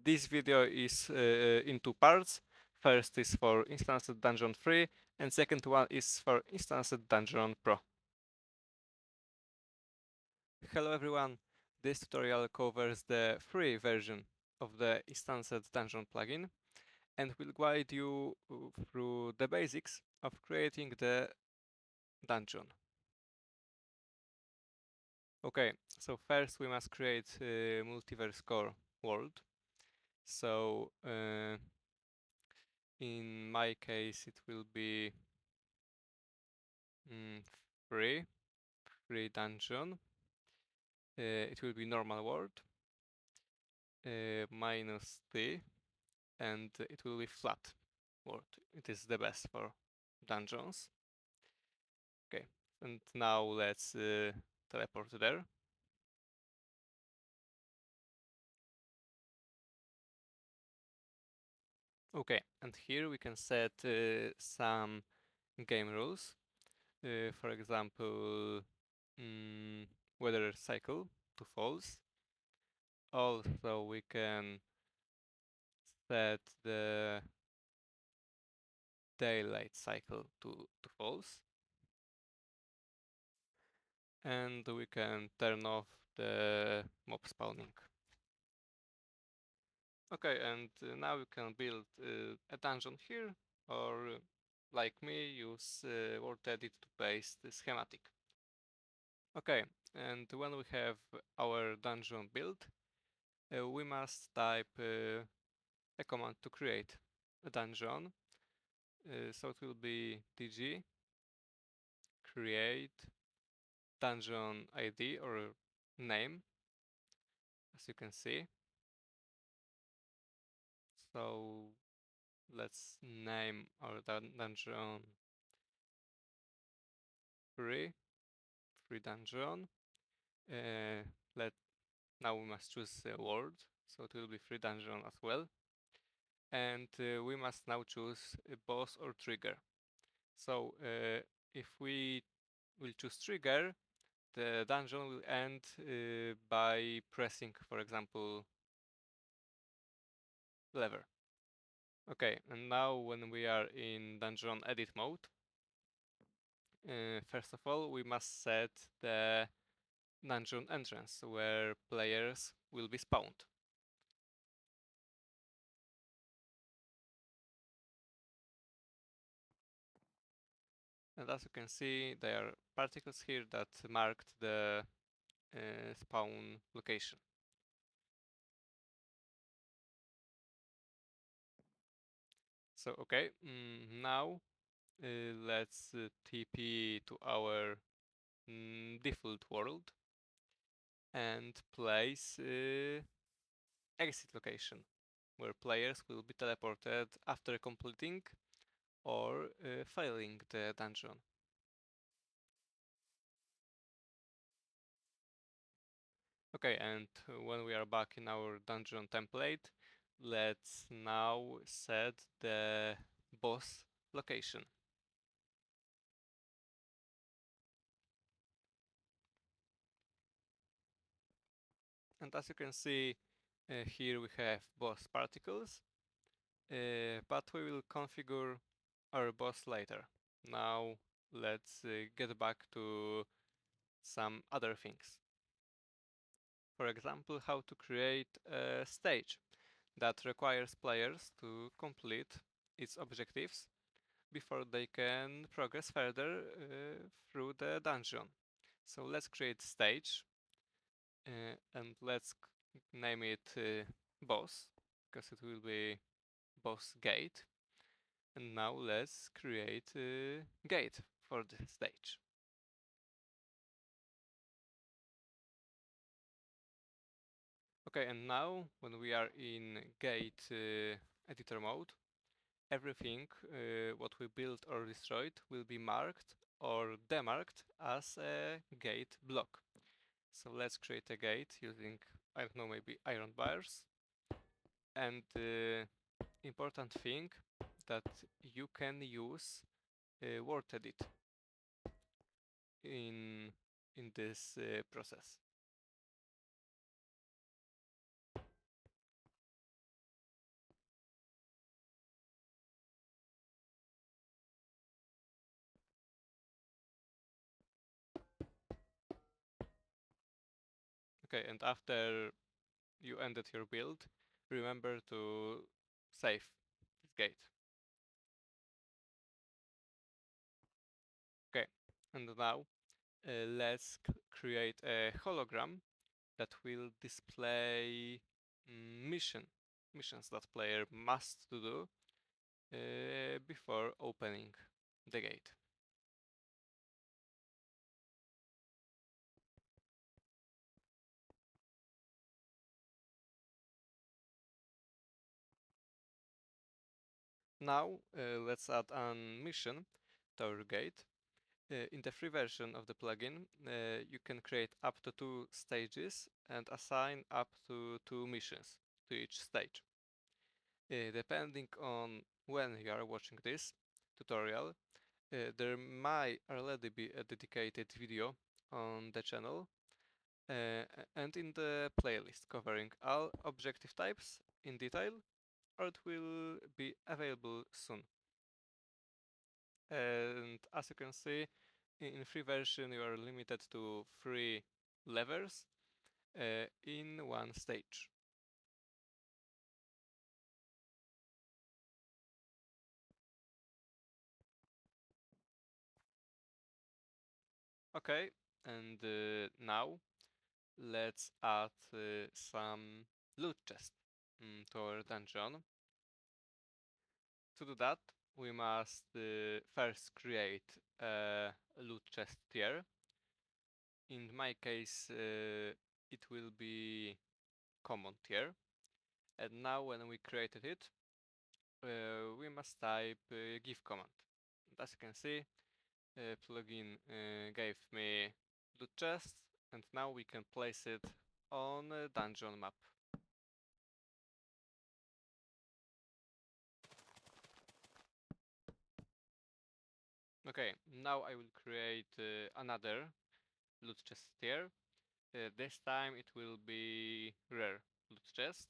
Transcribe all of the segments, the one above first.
This video is in two parts. First is for Instanced Dungeon 3 and second one is for Instanced Dungeon Pro. Hello everyone, this tutorial covers the free version of the Instanced Dungeon plugin and will guide you through the basics of creating the dungeon. Okay, so first we must create a multiverse core world. So in my case it will be free dungeon. It will be normal world minus t, and it will be flat world. It is the best for dungeons. Okay, and now let's teleport there. Okay, and here we can set some game rules. For example, weather cycle to false. Also, we can set the daylight cycle to false. And we can turn off the mob spawning. Okay, and now you can build a dungeon here, or like me, use word edit to paste the schematic. Okay, and when we have our dungeon built, we must type a command to create a dungeon. So it will be dg create dungeon ID or name, as you can see. So let's name our dungeon free dungeon. Let now we must choose a word, so it will be free dungeon as well. And we must now choose a boss or trigger. So if we will choose trigger, the dungeon will end by pressing, for example, lever. Okay, and now when we are in dungeon edit mode, first of all we must set the dungeon entrance where players will be spawned. And as you can see, there are particles here that marked the spawn location. So okay, now let's TP to our default world and place exit location, where players will be teleported after completing or failing the dungeon. Okay, and when we are back in our dungeon template, let's now set the boss location. And as you can see, here we have boss particles, but we will configure our boss later. Now let's get back to some other things. For example, how to create a stage that requires players to complete its objectives before they can progress further through the dungeon. So let's create stage and let's name it boss, because it will be boss gate. And now let's create a gate for the stage. Okay, and now when we are in gate editor mode, everything what we built or destroyed will be marked or demarked as a gate block. So let's create a gate using, I don't know, maybe iron bars. And important thing that you can use word edit in this process. Okay, and after you ended your build, remember to save this gate. Okay, and now let's create a hologram that will display missions that player must do before opening the gate. Now let's add a mission to our gate. In the free version of the plugin, you can create up to 2 stages and assign up to 2 missions to each stage. Depending on when you are watching this tutorial, there might already be a dedicated video on the channel and in the playlist covering all objective types in detail, or it will be available soon. And as you can see, in free version you are limited to 3 levels in one stage. Okay, and now let's add some loot chest to our dungeon. To do that, we must first create a loot chest tier. In my case, it will be common tier. And now when we created it, we must type give command. And as you can see, plugin gave me loot chest, and now we can place it on a dungeon map. Okay, now I will create another loot chest tier. This time it will be rare loot chest.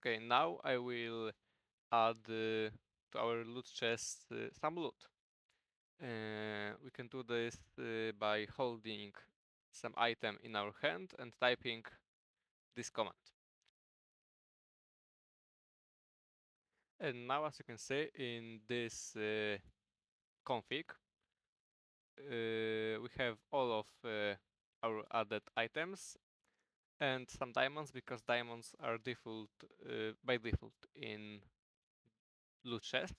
Okay, now I will add to our loot chest some loot. We can do this by holding some item in our hand and typing this command. And now, as you can see in this config, we have all of our added items and some diamonds, because diamonds are default by default in loot chest,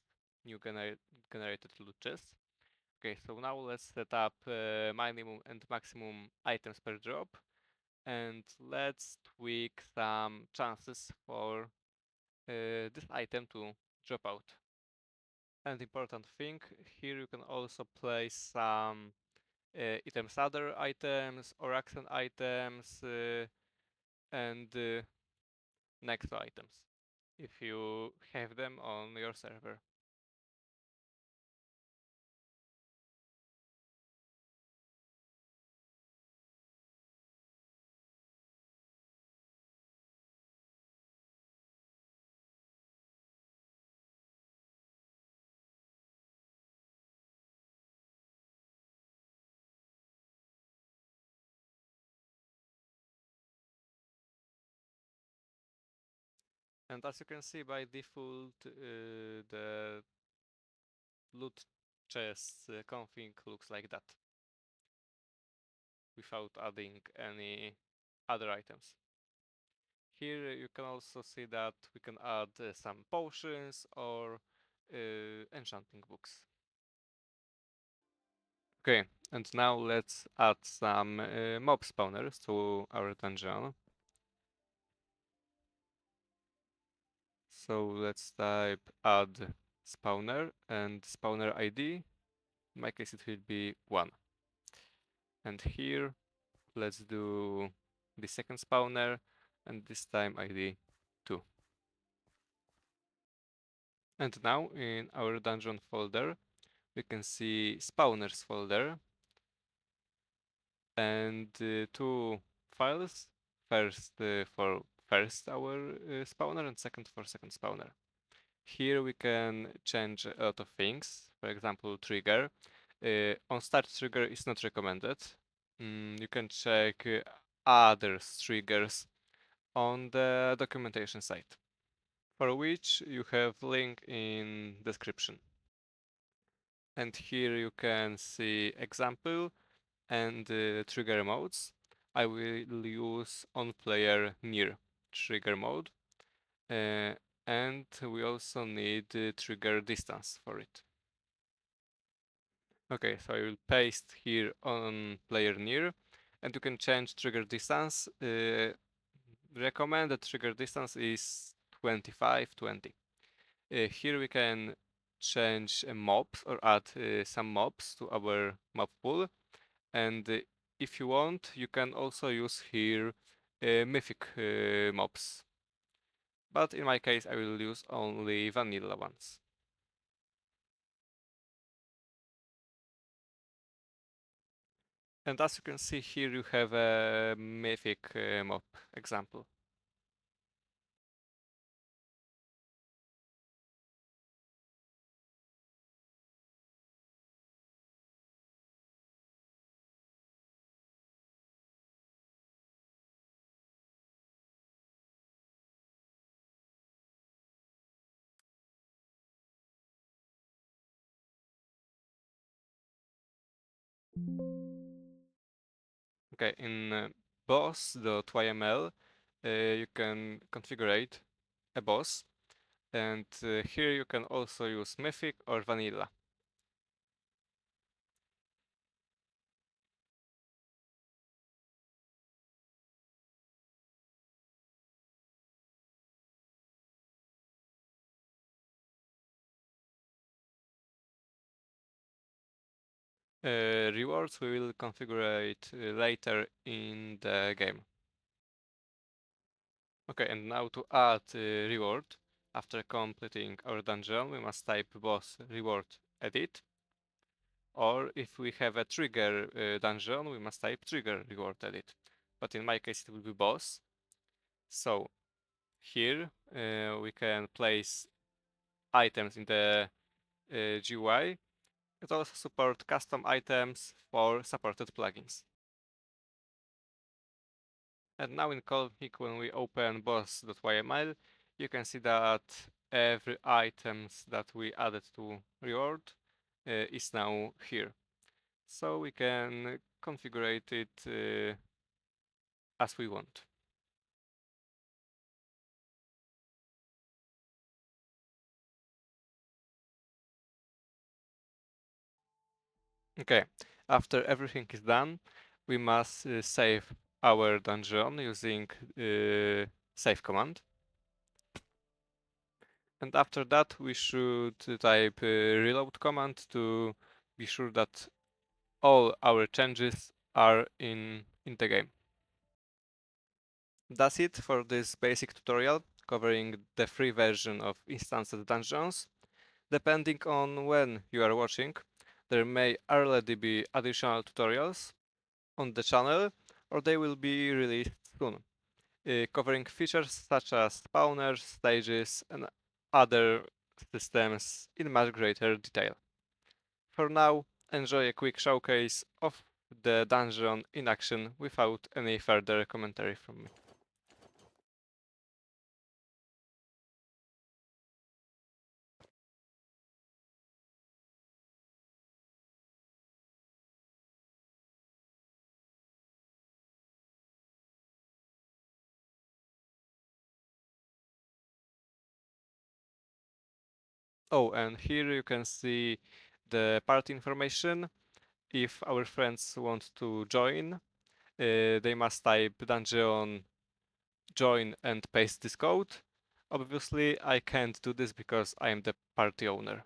new generated loot chest. Okay, so now let's set up minimum and maximum items per drop, and let's tweak some chances for this item to drop out. And important thing, here you can also place some items, other items, or accent items, and next items, if you have them on your server. And as you can see, by default, the loot chest config looks like that, without adding any other items. Here you can also see that we can add some potions or enchanting books. Okay, and now let's add some mob spawners to our dungeon. So let's type add spawner and spawner ID. In my case, it will be 1. And here, let's do the second spawner, and this time ID 2. And now in our dungeon folder, we can see spawners folder and 2 files. First for first our spawner and second for second spawner. Here we can change a lot of things. For example, trigger. On start trigger is not recommended. You can check other triggers on the documentation site, for which you have link in description. And here you can see example and trigger modes. I will use on player near trigger mode, and we also need trigger distance for it. Okay, so I will paste here on player near, and you can change trigger distance. Recommended trigger distance is 25, 20. Here we can change mobs or add some mobs to our mob pool, and if you want, you can also use here mythic mobs. But in my case, I will use only vanilla ones. And as you can see here, you have a mythic mob example. Okay, in boss.yml, you can configure a boss, and here you can also use mythic or vanilla. Rewards we will configure it later in the game. Okay, and now to add reward, after completing our dungeon, we must type boss reward edit. Or if we have a trigger dungeon, we must type trigger reward edit. But in my case, it will be boss. So here we can place items in the GUI. It also supports custom items for supported plugins. And now in config, when we open boss.yml, you can see that every items that we added to reward is now here. So we can configure it as we want. Okay, after everything is done, we must save our dungeon using save command. And after that, we should type reload command to be sure that all our changes are in the game. That's it for this basic tutorial covering the free version of Instanced Dungeons. Depending on when you are watching, there may already be additional tutorials on the channel, or they will be released soon, covering features such as spawners, stages, and other systems in much greater detail. For now, enjoy a quick showcase of the dungeon in action without any further commentary from me. Oh, and here you can see the party information. If our friends want to join, they must type dungeon join and paste this code. Obviously, I can't do this because I am the party owner.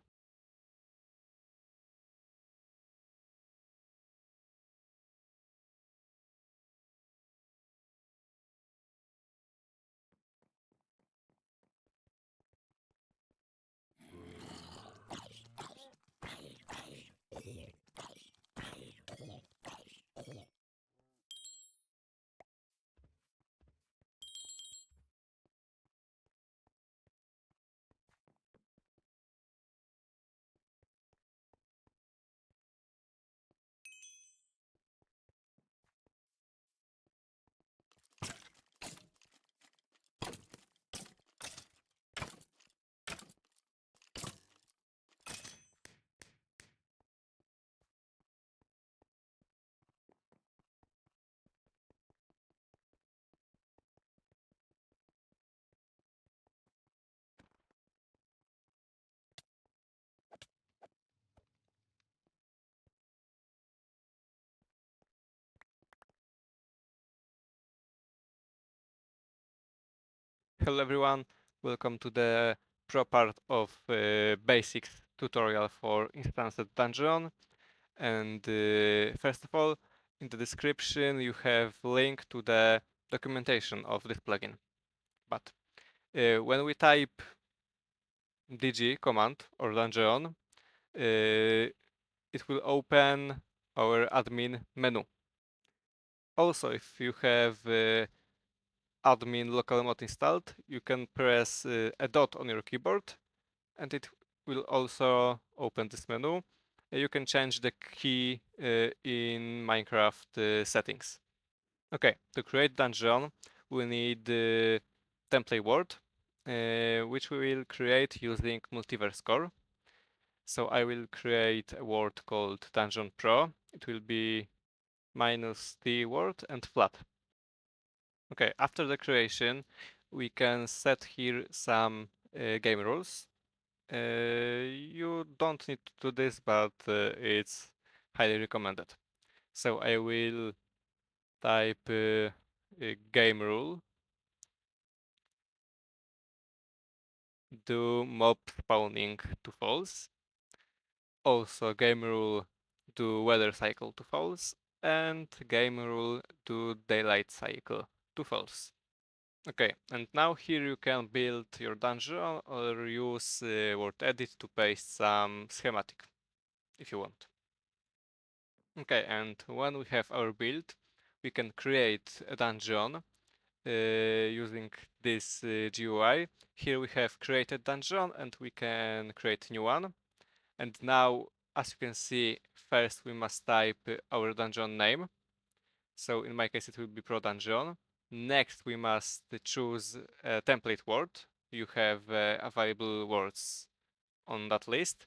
Hello everyone, welcome to the pro part of basics tutorial for Instanced Dungeon. And first of all, in the description you have link to the documentation of this plugin. But when we type dg command or dungeon, it will open our admin menu. Also, if you have admin local mod installed, you can press a dot on your keyboard and it will also open this menu. You can change the key in Minecraft settings. Okay, to create dungeon, we need the template word, which we will create using multiverse core. So I will create a word called Dungeon Pro. It will be -t word and flat. Okay, after the creation, we can set here some game rules. You don't need to do this, but it's highly recommended. So I will type a game rule, do mob spawning to false. Also game rule, do weather cycle to false, and game rule, do daylight cycle to false. Okay, and now here you can build your dungeon or use word edit to paste some schematic if you want. Okay, and when we have our build, we can create a dungeon using this GUI. Here we have created dungeon and we can create new one. And now, as you can see, first we must type our dungeon name. So in my case, it will be Pro Dungeon. Next, we must choose a template word. You have available words on that list.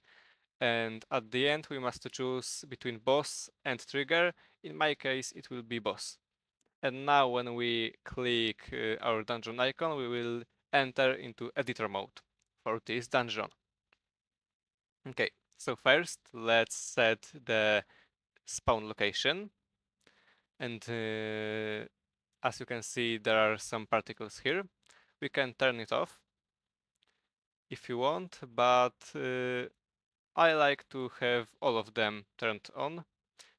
And at the end, we must choose between boss and trigger. In my case, it will be boss. And now when we click our dungeon icon, we will enter into editor mode for this dungeon. Okay, so first let's set the spawn location. And as you can see, there are some particles here. We can turn it off if you want, but I like to have all of them turned on.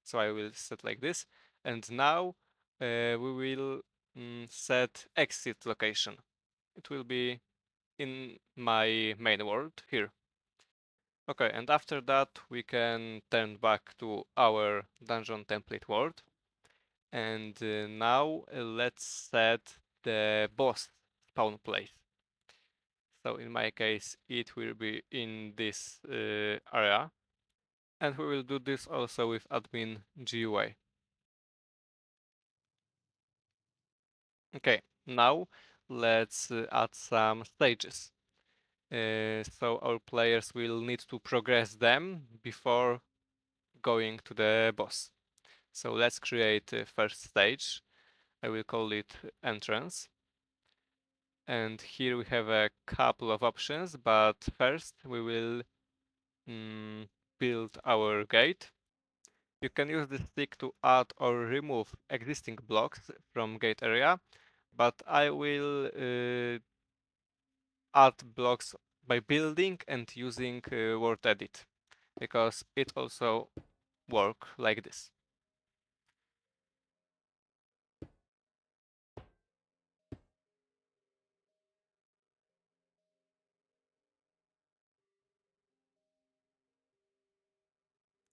So I will set like this. And now we will set exit location. It will be in my main world here. Okay, and after that we can turn back to our dungeon template world. And now let's set the boss spawn place. So in my case, it will be in this area. And we will do this also with admin GUI. Okay, now let's add some stages. So our players will need to progress them before going to the boss. So let's create a first stage. I will call it entrance. And here we have a couple of options, but first we will build our gate. You can use the stick to add or remove existing blocks from gate area, but I will add blocks by building and using word edit, because it also work like this.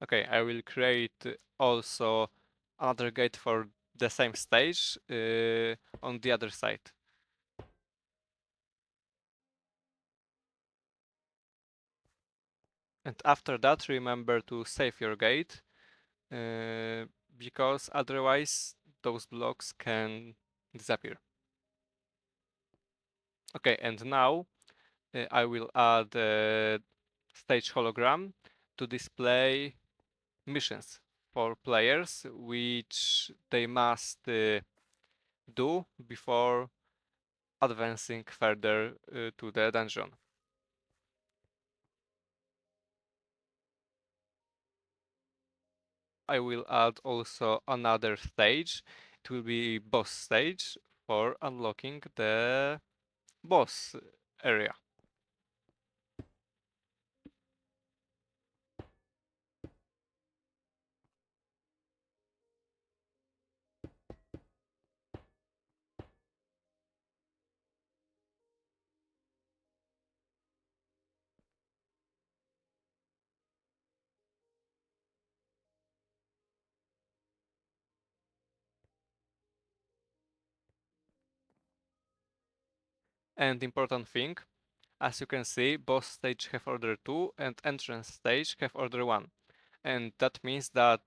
Okay, I will create also another gate for the same stage on the other side. And after that, remember to save your gate, because otherwise those blocks can disappear. Okay, and now I will add a stage hologram to display missions for players, which they must do before advancing further to the dungeon. I will add also another stage. It will be boss stage for unlocking the boss area. And important thing, as you can see, boss stage have order 2 and entrance stage have order 1. And that means that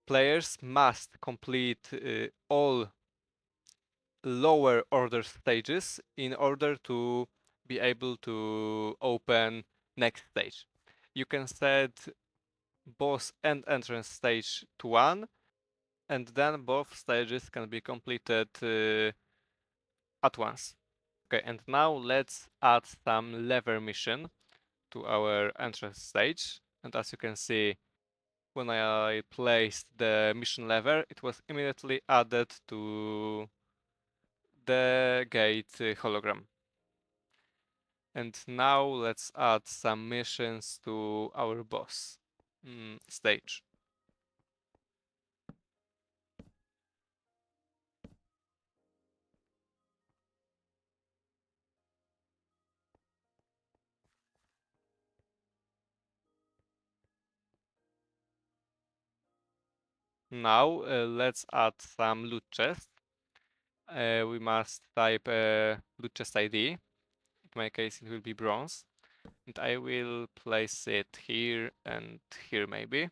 players must complete all lower order stages in order to be able to open next stage. You can set boss and entrance stage to 1, and then both stages can be completed at once. Okay, and now let's add some lever mission to our entrance stage. And as you can see, when I placed the mission lever, it was immediately added to the gate hologram. And now let's add some missions to our boss stage. Now let's add some loot chests. We must type loot chest ID. In my case, it will be bronze. And I will place it here and here maybe.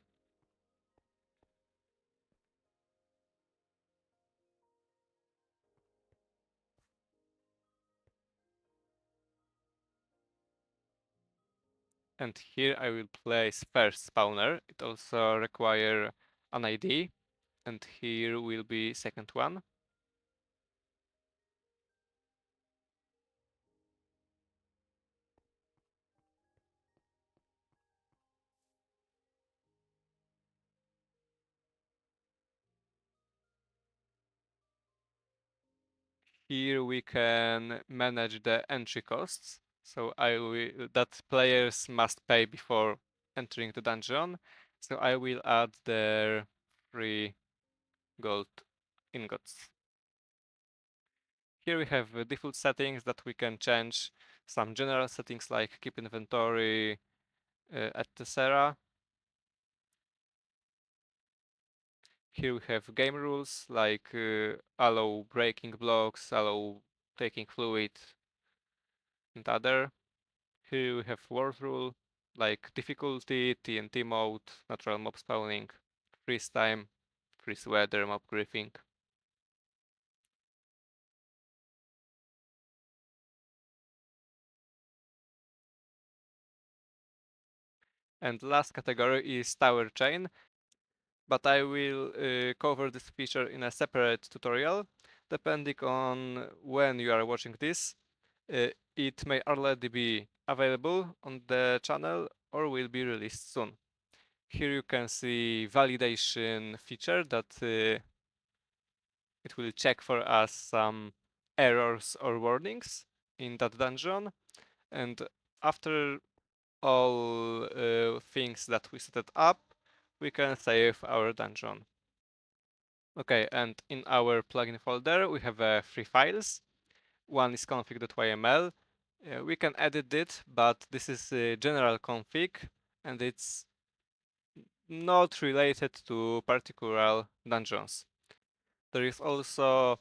And here I will place first spawner. It also require an ID. And here will be second one. Here we can manage the entry costs. So that players must pay before entering the dungeon. So I will add their free gold ingots. Here we have default settings that we can change. Some general settings like keep inventory, etc. Here we have game rules like allow breaking blocks, allow taking fluid, and other. Here we have world rule like difficulty, TNT mode, natural mob spawning, freeze time, freeze weather, mob griefing. And last category is tower chain, but I will cover this feature in a separate tutorial. Depending on when you are watching this, it may already be available on the channel or will be released soon. Here you can see validation feature that it will check for us some errors or warnings in that dungeon, and after all things that we set it up, we can save our dungeon. Okay, and in our plugin folder we have three files. One is config.yml. We can edit it, but this is general config and it's not related to particular dungeons. There is also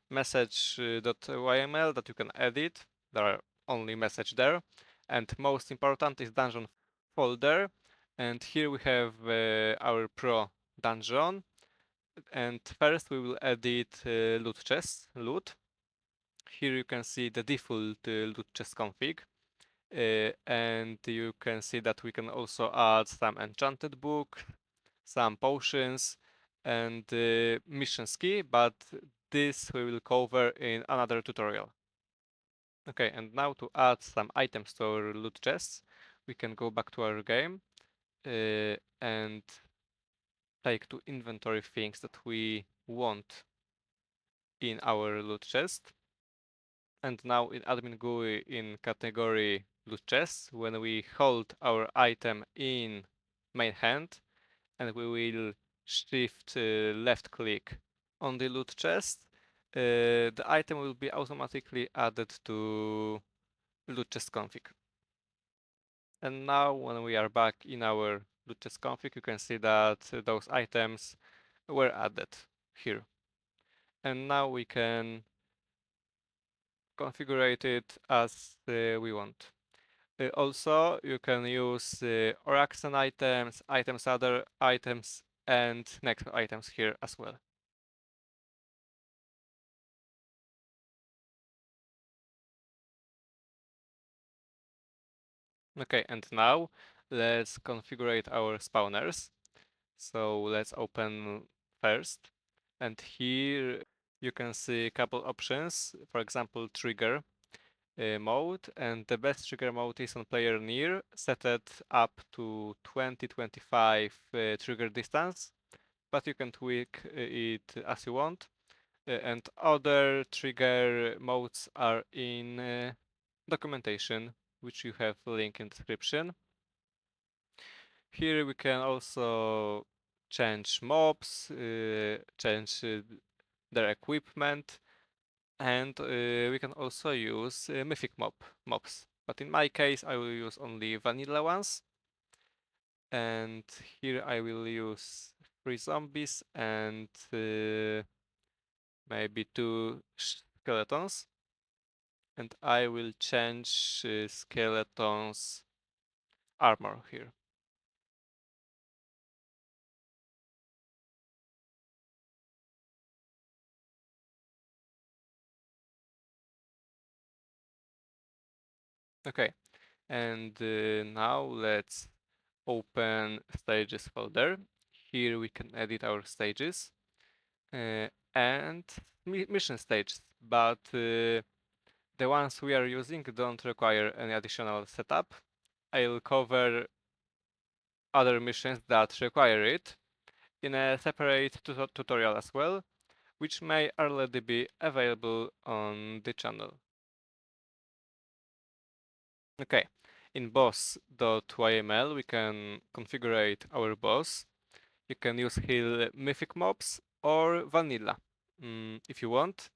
message.yml that you can edit. There are only message there. And most important is dungeon folder. And here we have our pro dungeon. And first we will edit loot chest, loot. Here you can see the default loot chest config. And you can see that we can also add some enchanted book, some potions, and mission key, but this we will cover in another tutorial. Okay, and now to add some items to our loot chests, we can go back to our game and take to inventory things that we want in our loot chest. And now in admin GUI in category loot chest, when we hold our item in main hand and we will shift left click on the loot chest, the item will be automatically added to loot chest config. And now when we are back in our loot chest config, you can see that those items were added here. And now we can configure it as we want. Also, you can use Oraxen items, items other items, and next items here as well. Okay, and now let's configure our spawners. So let's open first, and here you can see a couple options. For example, trigger mode, and the best trigger mode is on player near, set it up to 20-25 trigger distance, but you can tweak it as you want. And other trigger modes are in documentation, which you have a link in description. Here we can also change mobs, change their equipment, and we can also use mythic mobs. But in my case, I will use only vanilla ones. And here I will use 3 zombies and maybe 2 skeletons. And I will change skeletons armor here. Okay, and now let's open stages folder. Here we can edit our stages and mission stages, but the ones we are using don't require any additional setup. I'll cover other missions that require it in a separate tutorial as well, which may already be available on the channel. Okay, in boss.yml we can configure our boss. You can use here mythic mobs or vanilla if you want.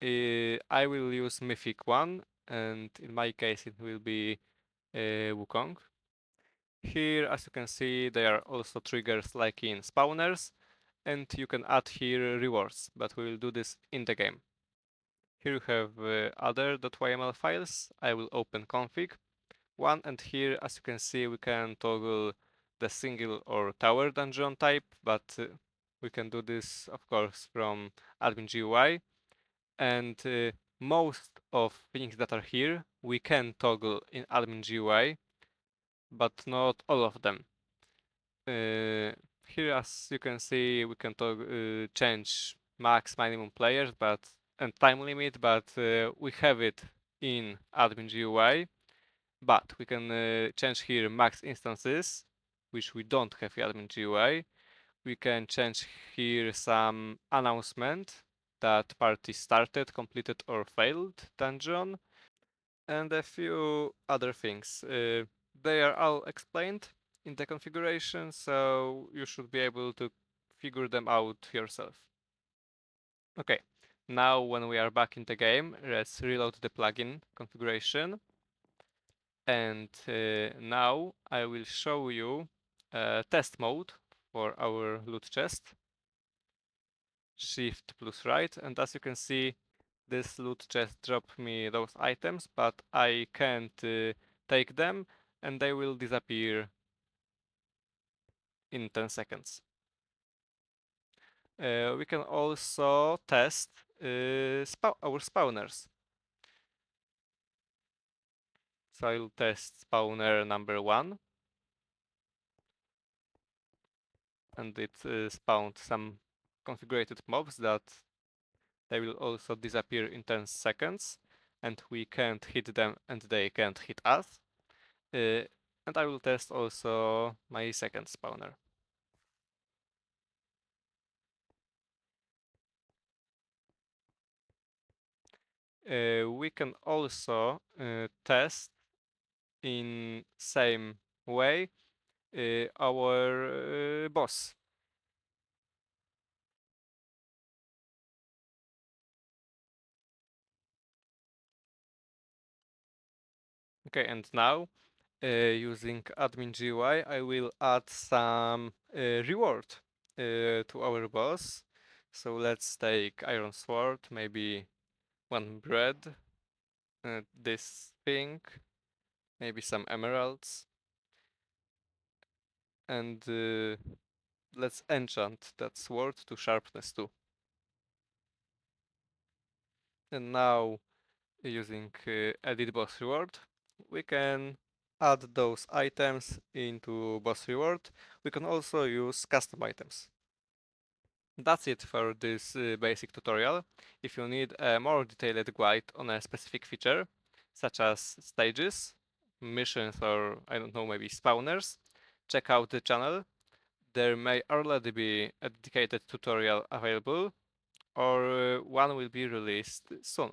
I will use mythic one, and in my case it will be Wukong. Here, as you can see, there are also triggers like in spawners, and you can add here rewards, but we will do this in the game. Here you have other .yml files. I will open config one, and here, as you can see, we can toggle the single or tower dungeon type, but we can do this, of course, from admin GUI. And most of things that are here we can toggle in admin GUI, but not all of them. Here, as you can see, we can change max minimum players and time limit, but we have it in admin GUI. But we can change here max instances, which we don't have in admin GUI. We can change here some announcement that party started, completed, or failed dungeon, and a few other things. They are all explained in the configuration, so you should be able to figure them out yourself. Okay, now when we are back in the game, let's reload the plugin configuration. And now I will show you test mode for our loot chest. Shift plus right, and as you can see, this loot chest dropped me those items, but I can't take them, and they will disappear in 10 seconds. We can also test our spawners. So I'll test spawner number 1, and it spawned some configured mobs that they will also disappear in 10 seconds, and we can't hit them and they can't hit us. And I will test also my second spawner. we can also test in same way our boss. Okay, and now using admin GUI, I will add some reward to our boss. So let's take iron sword, maybe one bread, this thing, maybe some emeralds, and let's enchant that sword to sharpness 2. And now using edit boss reward, we can add those items into boss reward. We can also use custom items. That's it for this basic tutorial. If you need a more detailed guide on a specific feature, such as stages, missions, or I don't know, maybe spawners, check out the channel. There may already be a dedicated tutorial available, or one will be released soon.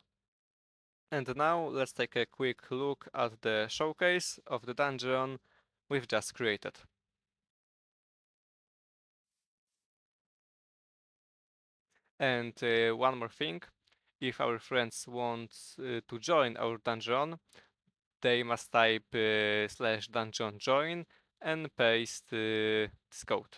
And now let's take a quick look at the showcase of the dungeon we've just created. And one more thing, if our friends want to join our dungeon, they must type /dungeon join and paste this code.